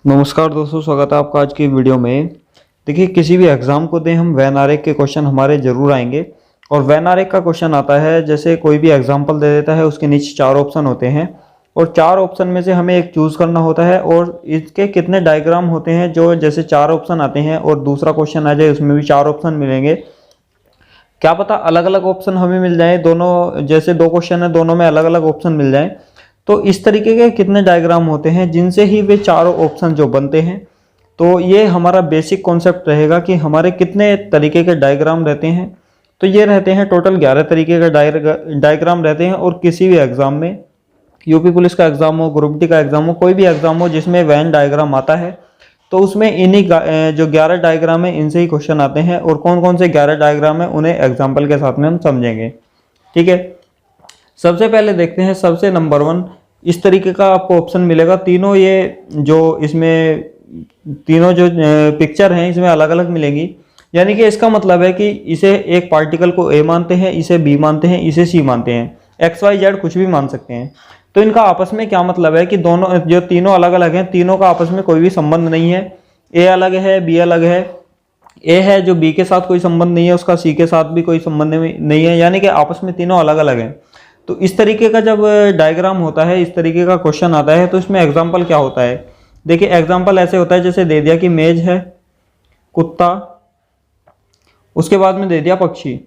नमस्कार दोस्तों, स्वागत है आपका आज की वीडियो में। देखिए, किसी भी एग्जाम को दें हम, वैन आरेख के क्वेश्चन हमारे जरूर आएंगे। और वैन आरेख का क्वेश्चन आता है, जैसे कोई भी एग्जाम्पल दे देता है, उसके नीचे 4 ऑप्शन होते हैं और 4 ऑप्शन में से हमें एक चूज करना होता है और इसके कितने डायग्राम होते हैं। जो जैसे 4 ऑप्शन आते हैं और दूसरा क्वेश्चन आ जाए उसमें भी 4 ऑप्शन मिलेंगे। क्या पता अलग अलग ऑप्शन हमें मिल जाए, दोनों जैसे 2 क्वेश्चन है दोनों में अलग अलग ऑप्शन मिल जाए। तो इस तरीके के कितने डायग्राम होते हैं जिनसे ही वे चारों ऑप्शन जो बनते हैं। तो ये हमारा बेसिक कॉन्सेप्ट रहेगा कि हमारे कितने तरीके के डायग्राम रहते हैं। तो ये रहते हैं टोटल 11 तरीके के डायग्राम रहते हैं। और किसी भी एग्जाम में, यूपी पुलिस का एग्जाम हो, ग्रुप डी का एग्जाम हो, कोई भी एग्जाम हो जिसमें वैन डायग्राम आता है, तो उसमें इन्हीं जो 11 डायग्राम है इनसे ही क्वेश्चन आते हैं। और कौन कौन से 11 डायग्राम है उन्हें एग्जाम्पल के साथ में हम समझेंगे। ठीक है, सबसे पहले देखते हैं सबसे नंबर 1। इस तरीके का आपको ऑप्शन मिलेगा। तीनों ये जो इसमें तीनों जो पिक्चर हैं इसमें अलग अलग मिलेंगी। यानी कि इसका मतलब है कि इसे एक पार्टिकल को ए मानते हैं, इसे बी मानते हैं, इसे सी मानते हैं, एक्स वाई जेड कुछ भी मान सकते हैं। तो इनका आपस में क्या मतलब है कि दोनों जो तीनों अलग अलग हैं, तीनों का आपस में कोई भी संबंध नहीं है। ए अलग है, बी अलग है। ए है जो बी के साथ कोई संबंध नहीं है, उसका सी के साथ भी कोई संबंध नहीं है, यानी कि आपस में तीनों अलग अलग हैं। तो इस तरीके का जब डायग्राम होता है, इस तरीके का क्वेश्चन आता है, तो इसमें एग्जाम्पल क्या होता है। देखिए, एग्जाम्पल ऐसे होता है जैसे दे दिया कि मेज है, कुत्ता, उसके बाद में दे दिया पक्षी।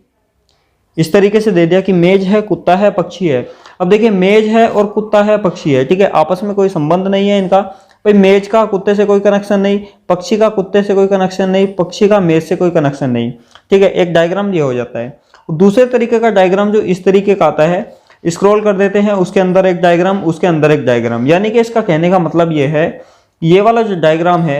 इस तरीके से दे दिया कि मेज है, कुत्ता है, पक्षी है। अब देखिए, मेज है और कुत्ता है, पक्षी है, ठीक है, आपस में कोई संबंध नहीं है इनका। भाई मेज का कुत्ते से कोई कनेक्शन नहीं, पक्षी का कुत्ते से कोई कनेक्शन नहीं, पक्षी का मेज से कोई कनेक्शन नहीं। ठीक है, एक डायग्राम ये हो जाता है। दूसरे तरीके का डायग्राम जो इस तरीके का आता है, स्क्रॉल कर देते हैं, उसके अंदर एक डायग्राम, उसके अंदर एक डायग्राम। यानी कि इसका कहने का मतलब ये है, ये वाला जो डायग्राम है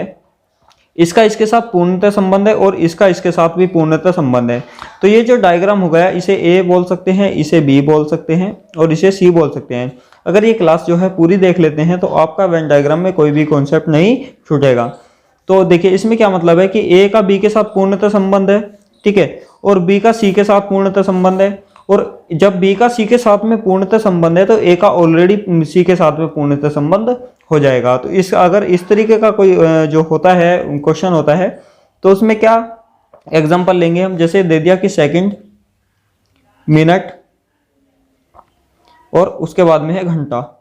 इसका इसके साथ पूर्णतः संबंध है और इसका इसके साथ भी पूर्णतः संबंध है। तो ये जो डायग्राम हो गया, इसे ए बोल सकते हैं, इसे बी बोल सकते हैं और इसे सी बोल सकते हैं। अगर ये क्लास जो है पूरी देख लेते हैं तो आपका वेन डायग्राम में कोई भी कॉन्सेप्ट नहीं छूटेगा। तो देखिए, इसमें क्या मतलब है कि ए का बी के साथ पूर्णतः संबंध है, ठीक है, और बी का सी के साथ पूर्णतः संबंध है। और जब बी का सी के साथ में पूर्णतः संबंध है तो ए का ऑलरेडी सी के साथ में पूर्णतः संबंध हो जाएगा। तो इस अगर इस तरीके का कोई जो होता है क्वेश्चन होता है, तो उसमें क्या एग्जांपल लेंगे हम। जैसे दे दिया कि सेकंड, मिनट और उसके बाद में है घंटा।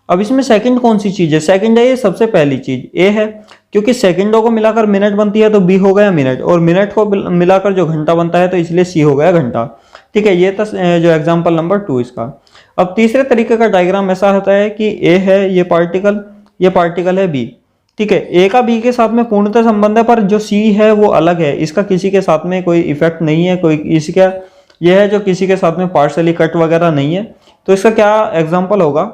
अब इसमें सेकंड कौन सी चीज है? सेकंड है ये सबसे पहली चीज, ए है, क्योंकि सेकंडों को मिलाकर मिनट बनती है तो बी हो गया मिनट, और मिनट को मिलाकर जो घंटा बनता है तो इसलिए सी हो गया घंटा। ठीक है, ये था जो एग्जांपल नंबर 2 इसका। अब तीसरे तरीके का डायग्राम ऐसा होता है कि ए है ये पार्टिकल है बी। ठीक है, ए का बी के साथ में पूर्णतः संबंध है, पर जो सी है वो अलग है, इसका किसी के साथ में कोई इफेक्ट नहीं है, कोई इसका यह है जो किसी के साथ में पार्शली कट वगैरह नहीं है। तो इसका क्या एग्जाम्पल होगा,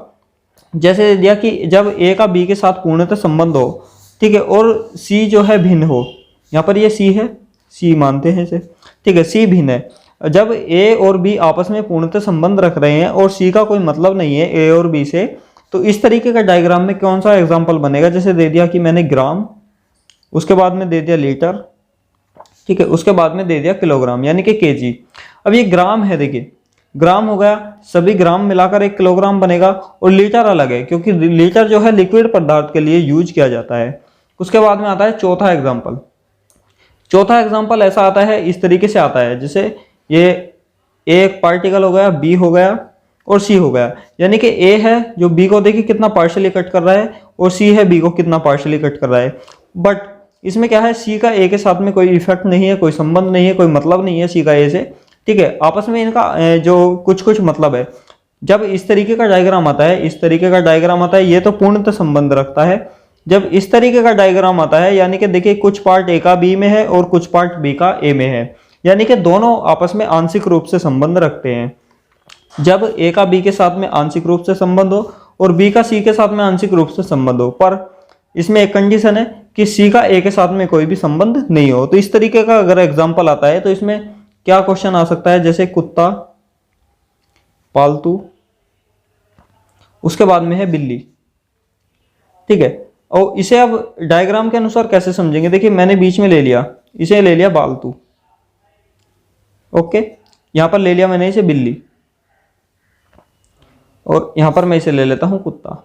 जैसे दिया कि जब ए का बी के साथ पूर्णतः संबंध हो, ठीक है, और सी जो है भिन्न हो। यहाँ पर ये सी है, सी मानते हैं इसे, ठीक है, सी भिन्न है। जब ए और बी आपस में पूर्णतः संबंध रख रहे हैं और सी का कोई मतलब नहीं है ए और बी से, तो इस तरीके का डायग्राम में कौन सा एग्जाम्पल बनेगा। जैसे दे दिया कि मैंने ग्राम, उसके बाद में दे दिया लीटर, ठीक है, उसके बाद में दे दिया किलोग्राम यानी कि केजी। अब ये ग्राम है, देखिए ग्राम हो गया, सभी ग्राम मिलाकर 1 किलोग्राम बनेगा। और लीटर अलग है क्योंकि लीटर जो है लिक्विड पदार्थ के लिए यूज किया जाता है। उसके बाद में आता है चौथा एग्जाम्पल। चौथा एग्जाम्पल ऐसा आता है, इस तरीके से आता है, जैसे ये एक पार्टिकल हो गया, बी हो गया और सी हो गया। यानी कि ए है जो बी को देखिए कितना पार्शली कट कर रहा है, और सी है बी को कितना पार्शली कट कर रहा है। बट इसमें क्या है, सी का ए के साथ में कोई इफेक्ट नहीं है, कोई संबंध नहीं है, कोई मतलब नहीं है सी का ए से। ठीक है, आपस में इनका जो कुछ मतलब है। जब इस तरीके का डायग्राम आता है, इस तरीके का डायग्राम आता है, ये तो पूर्णतः संबंध रखता है। जब इस तरीके का डायग्राम आता है, यानी कि देखिए कुछ पार्ट ए का बी में है और कुछ पार्ट बी का ए में है, यानी कि दोनों आपस में आंशिक रूप से संबंध रखते हैं। जब ए का बी के साथ में आंशिक रूप से संबंध हो और बी का सी के साथ में आंशिक रूप से संबंध हो, पर इसमें एक कंडीशन है कि सी का ए के साथ में कोई भी संबंध नहीं हो। तो इस तरीके का अगर एग्जाम्पल आता है तो इसमें क्या क्वेश्चन आ सकता है, जैसे कुत्ता, पालतू, उसके बाद में है बिल्ली। ठीक है, और इसे अब डायग्राम के अनुसार कैसे समझेंगे। देखिए मैंने बीच में ले लिया, इसे ले लिया पालतू, ओके, यहां पर ले लिया मैंने इसे बिल्ली, और यहां पर मैं इसे ले लेता हूं कुत्ता।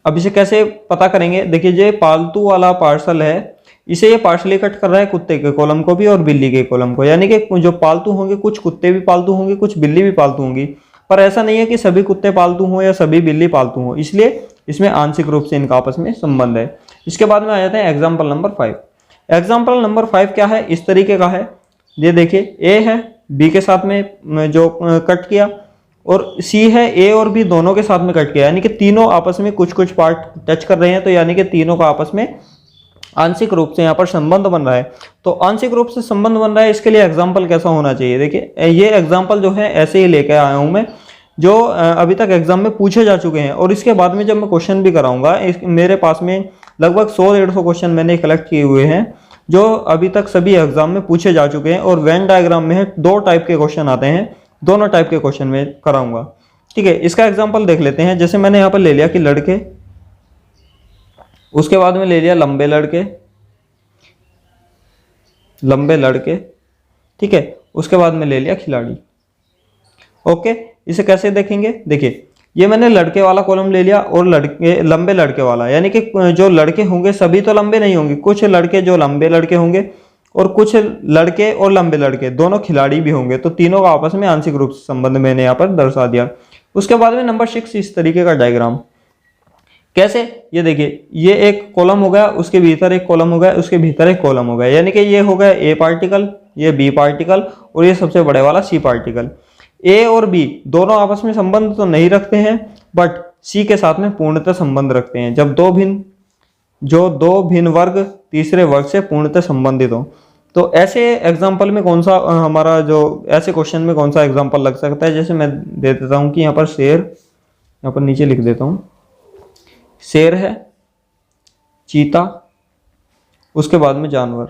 अब इसे कैसे पता करेंगे, देखिए ये पालतू वाला पार्सल है, इसे ये पार्शली कट कर रहा है कुत्ते के कॉलम को भी और बिल्ली के कॉलम को, यानी कि जो पालतू होंगे कुछ कुत्ते भी पालतू होंगे कुछ बिल्ली भी पालतू होंगी, पर ऐसा नहीं है कि सभी कुत्ते पालतू हों या सभी बिल्ली पालतू हों, इसलिए इसमें आंशिक रूप से इनका आपस में संबंध है। इसके बाद में आ जाते हैं एग्जाम्पल नंबर 5। एग्जाम्पल नंबर 5 क्या है, इस तरीके का है, ये देखिए ए है बी के साथ में जो कट किया, और सी है ए और बी दोनों के साथ में कट किया, यानी कि तीनों आपस में कुछ कुछ पार्ट टच कर रहे हैं, तो यानी कि तीनों का आपस में आंशिक रूप से यहाँ पर संबंध बन रहा है। तो आंशिक रूप से संबंध बन रहा है, इसके लिए एग्जाम्पल कैसा होना चाहिए, देखिए ये एग्जाम्पल जो है ऐसे ही लेके आया हूँ मैं, जो अभी तक एग्जाम में पूछे जा चुके हैं, और इसके बाद में जब मैं क्वेश्चन भी कराऊंगा, मेरे पास में लगभग 100-150 क्वेश्चन मैंने कलेक्ट किए हुए हैं जो अभी तक सभी एग्जाम में पूछे जा चुके हैं, और वेन डायग्राम में है 2 टाइप के क्वेश्चन आते हैं, दोनों टाइप के क्वेश्चन में कराऊंगा। ठीक है, इसका एग्जाम्पल देख लेते हैं। जैसे मैंने यहाँ पर ले लिया कि लड़के, उसके बाद में ले लिया लंबे लड़के, लंबे लड़के, ठीक है, उसके बाद में ले लिया खिलाड़ी। ओके, इसे कैसे देखेंगे, देखिए ये मैंने लड़के वाला कॉलम ले लिया और लंबे लड़के वाला, यानी कि जो लड़के होंगे सभी तो लंबे नहीं होंगे, कुछ लड़के जो लंबे लड़के होंगे और कुछ लड़के और लंबे लड़के दोनों खिलाड़ी भी होंगे, तो तीनों का आपस में आंशिक रूप से संबंध मैंने यहाँ पर दर्शा दिया। उसके बाद में नंबर 6 इस तरीके का डायग्राम, कैसे, ये देखिए ये एक कॉलम हो गया, उसके भीतर एक कॉलम हो गया, उसके भीतर एक कॉलम हो गया, यानी कि ये हो गया ए पार्टिकल, ये बी पार्टिकल, और ये सबसे बड़े वाला सी पार्टिकल। ए और बी दोनों आपस में संबंध तो नहीं रखते हैं, बट सी के साथ में पूर्णतः संबंध रखते हैं, जब दो भिन्न वर्ग तीसरे वर्ग से पूर्णतः संबंधित हो। तो ऐसे एग्जाम्पल में कौन सा हमारा जो ऐसे क्वेश्चन में कौन सा एग्जाम्पल लग सकता है, जैसे मैं दे देता हूँ कि यहाँ पर शेर, यहाँ पर नीचे लिख देता हूँ, शेर है, चीता, उसके बाद में जानवर।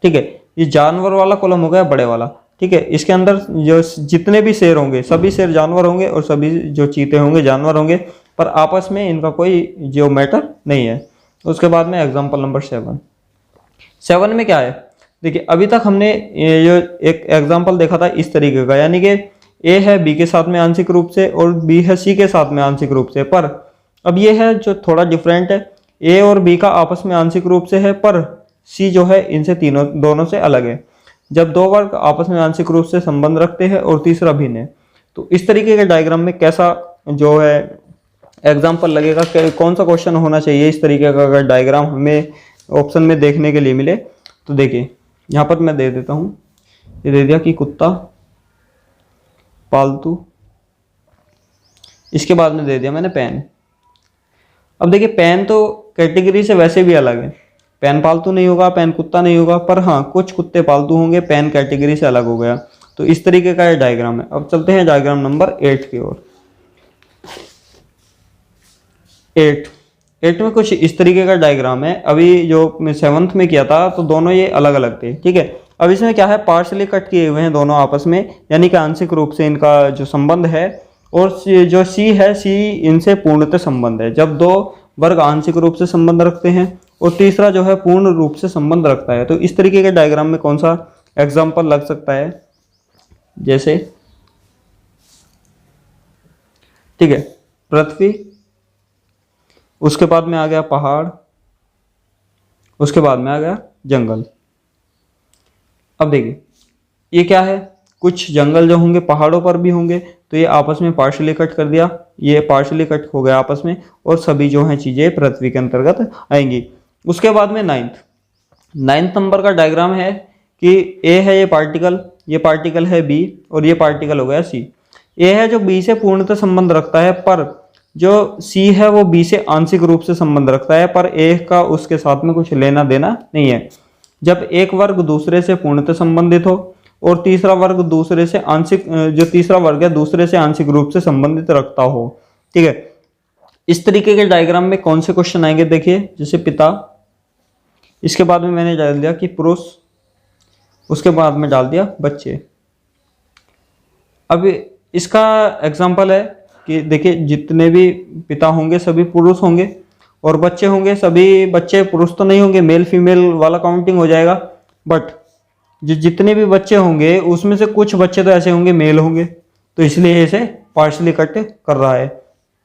ठीक है, ये जानवर वाला कॉलम हो गया बड़े वाला। ठीक है, इसके अंदर जो जितने भी शेर होंगे सभी शेर जानवर होंगे और सभी जो चीते होंगे जानवर होंगे, पर आपस में इनका कोई जो मैटर नहीं है। उसके बाद में एग्जाम्पल नंबर 7 में क्या है, देखिए अभी तक हमने ये जो एक एग्जाम्पल देखा था इस तरीके का, यानी कि ए है बी के साथ में आंशिक रूप से और बी है सी के साथ में आंशिक रूप से, पर अब ये है जो थोड़ा डिफरेंट है, ए और बी का आपस में आंशिक रूप से है, पर सी जो है इनसे दोनों से अलग है। जब दो वर्ग आपस में आंशिक रूप से संबंध रखते हैं और तीसरा भिन्न है, तो इस तरीके के डायग्राम में कैसा जो है एग्जाम्पल लगेगा, कौन सा क्वेश्चन होना चाहिए इस तरीके का अगर डायग्राम हमें ऑप्शन में देखने के लिए मिले। तो देखिए यहाँ पर मैं दे देता हूँ, ये दे दिया कि कुत्ता, पालतू, इसके बाद में दे दिया मैंने पेन। अब देखिए पेन तो कैटेगरी से वैसे भी अलग है, पेन पालतू नहीं होगा, पेन कुत्ता नहीं होगा, पर हाँ कुछ कुत्ते पालतू होंगे, पेन कैटेगरी से अलग हो गया। तो इस तरीके का ये डायग्राम है। अब चलते हैं डायग्राम नंबर 8 की ओर। 8 में कुछ इस तरीके का डायग्राम है। अभी जो 7th में किया था तो दोनों ये अलग अलग थे। ठीक है, अब इसमें क्या है, पार्शली कट किए हुए हैं दोनों आपस में, यानी कि आंशिक रूप से इनका जो संबंध है, और जो सी है सी इनसे पूर्णतः संबंध है, जब दो वर्ग आंशिक रूप से संबंध रखते हैं और तीसरा जो है पूर्ण रूप से संबंध रखता है। तो इस तरीके के डायग्राम में कौन सा एग्जाम्पल लग सकता है, जैसे ठीक है पृथ्वी, उसके बाद में आ गया पहाड़, उसके बाद में आ गया जंगल। अब देखिए ये क्या है, कुछ जंगल जो होंगे पहाड़ों पर भी होंगे, तो ये आपस में पार्शली कट कर दिया, ये पार्शली कट हो गया आपस में, और सभी जो हैं चीजें पृथ्वी के अंतर्गत आएंगी। उसके बाद में 9th नंबर का डायग्राम है कि ए है ये पार्टिकल है बी, और ये पार्टिकल हो गया सी। ए है जो बी से पूर्णतः संबंध रखता है, पर जो सी है वो बी से आंशिक रूप से संबंध रखता है, पर ए का उसके साथ में कुछ लेना देना नहीं है। जब एक वर्ग दूसरे से पूर्णतः संबंधित हो और तीसरा वर्ग दूसरे से आंशिक, जो तीसरा वर्ग है दूसरे से आंशिक रूप से संबंधित रखता हो। ठीक है, इस तरीके के डायग्राम में कौन से क्वेश्चन आएंगे, देखिए जैसे पिता, इसके बाद में मैंने डाल दिया कि पुरुष, उसके बाद में डाल दिया बच्चे। अब इसका एग्जाम्पल है कि देखिए जितने भी पिता होंगे सभी पुरुष होंगे, और बच्चे होंगे सभी बच्चे पुरुष तो नहीं होंगे, मेल फीमेल वाला काउंटिंग हो जाएगा, बट जितने भी बच्चे होंगे उसमें से कुछ बच्चे तो ऐसे होंगे मेल होंगे, तो इसलिए इसे पार्शली कट कर रहा है।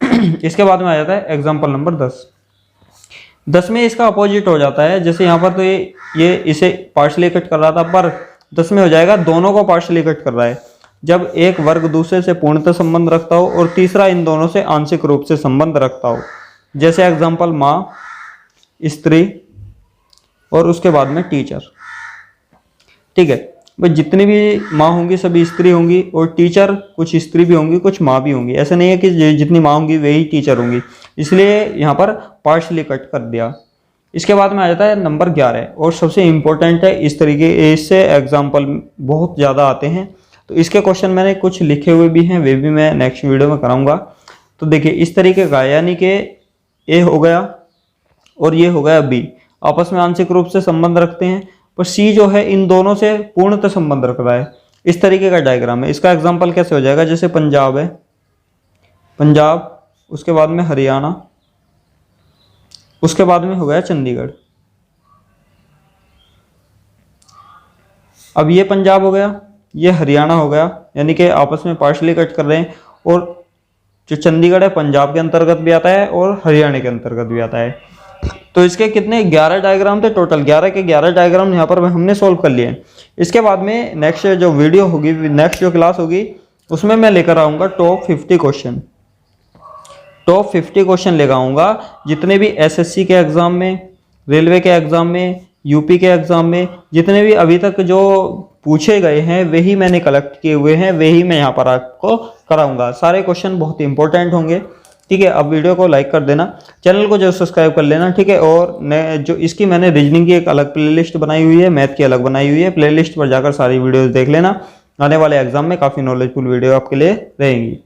इसके बाद में आ जाता है एग्जाम्पल नंबर 10। 10 में इसका अपोजिट हो जाता है, जैसे यहाँ पर तो ये इसे पार्शली कट कर रहा था, पर 10 में हो जाएगा दोनों को पार्शली कट कर रहा है। जब एक वर्ग दूसरे से पूर्णतः संबंध रखता हो और तीसरा इन दोनों से आंशिक रूप से संबंध रखता हो, जैसे एग्जाम्पल माँ, स्त्री और उसके बाद में टीचर। ठीक है भाई, जितनी भी माँ होंगी सभी स्त्री होंगी, और टीचर कुछ स्त्री भी होंगी कुछ माँ भी होंगी। ऐसा नहीं है कि जितनी माँ होंगी वही टीचर होंगी, इसलिए यहाँ पर पार्शली कट कर दिया। इसके बाद में आ जाता है नंबर 11 और सबसे इम्पोर्टेंट है। इस तरीके इससे एग्जाम्पल बहुत ज़्यादा आते हैं, तो इसके क्वेश्चन मैंने कुछ लिखे हुए भी हैं, वे भी मैं नेक्स्ट वीडियो में कराऊंगा। तो देखिए इस तरीके का, यानी कि ए हो गया और ये हो गया बी, आपस में आंशिक रूप से संबंध रखते हैं, पर सी जो है इन दोनों से पूर्णतः संबंध रख रहा है। इस तरीके का डायग्राम है। इसका एग्जाम्पल कैसे हो जाएगा, जैसे पंजाब है, पंजाब, उसके बाद में हरियाणा, उसके बाद में हो गया चंडीगढ़। अब ये पंजाब हो गया, ये हरियाणा हो गया, यानी कि आपस में पार्शली कट कर रहे हैं, और जो चंडीगढ़ है पंजाब के अंतर्गत भी आता है और हरियाणा के अंतर्गत भी आता है। तो इसके कितने 11 डायग्राम थे टोटल, 11 के 11 डायग्राम यहाँ पर हमने सोल्व कर लिए। इसके बाद में नेक्स्ट जो वीडियो होगी, नेक्स्ट जो क्लास होगी, उसमें मैं लेकर आऊँगा टॉप 50 क्वेश्चन। टॉप 50 क्वेश्चन लेकर आऊँगा जितने भी एसएससी के एग्ज़ाम में, रेलवे के एग्ज़ाम में, यूपी के एग्ज़ाम में, जितने भी अभी तक जो पूछे गए हैं वही मैंने कलेक्ट किए हुए हैं, वही मैं यहाँ पर आपको कराऊंगा। सारे क्वेश्चन बहुत इंपॉर्टेंट होंगे। ठीक है, अब वीडियो को लाइक कर देना, चैनल को जो सब्सक्राइब कर लेना। ठीक है, और जो इसकी मैंने रीजनिंग की एक अलग प्लेलिस्ट बनाई हुई है, मैथ की अलग बनाई हुई है, प्लेलिस्ट पर जाकर सारी वीडियोस देख लेना। आने वाले एग्जाम में काफ़ी नॉलेजफुल वीडियो आपके लिए रहेंगी।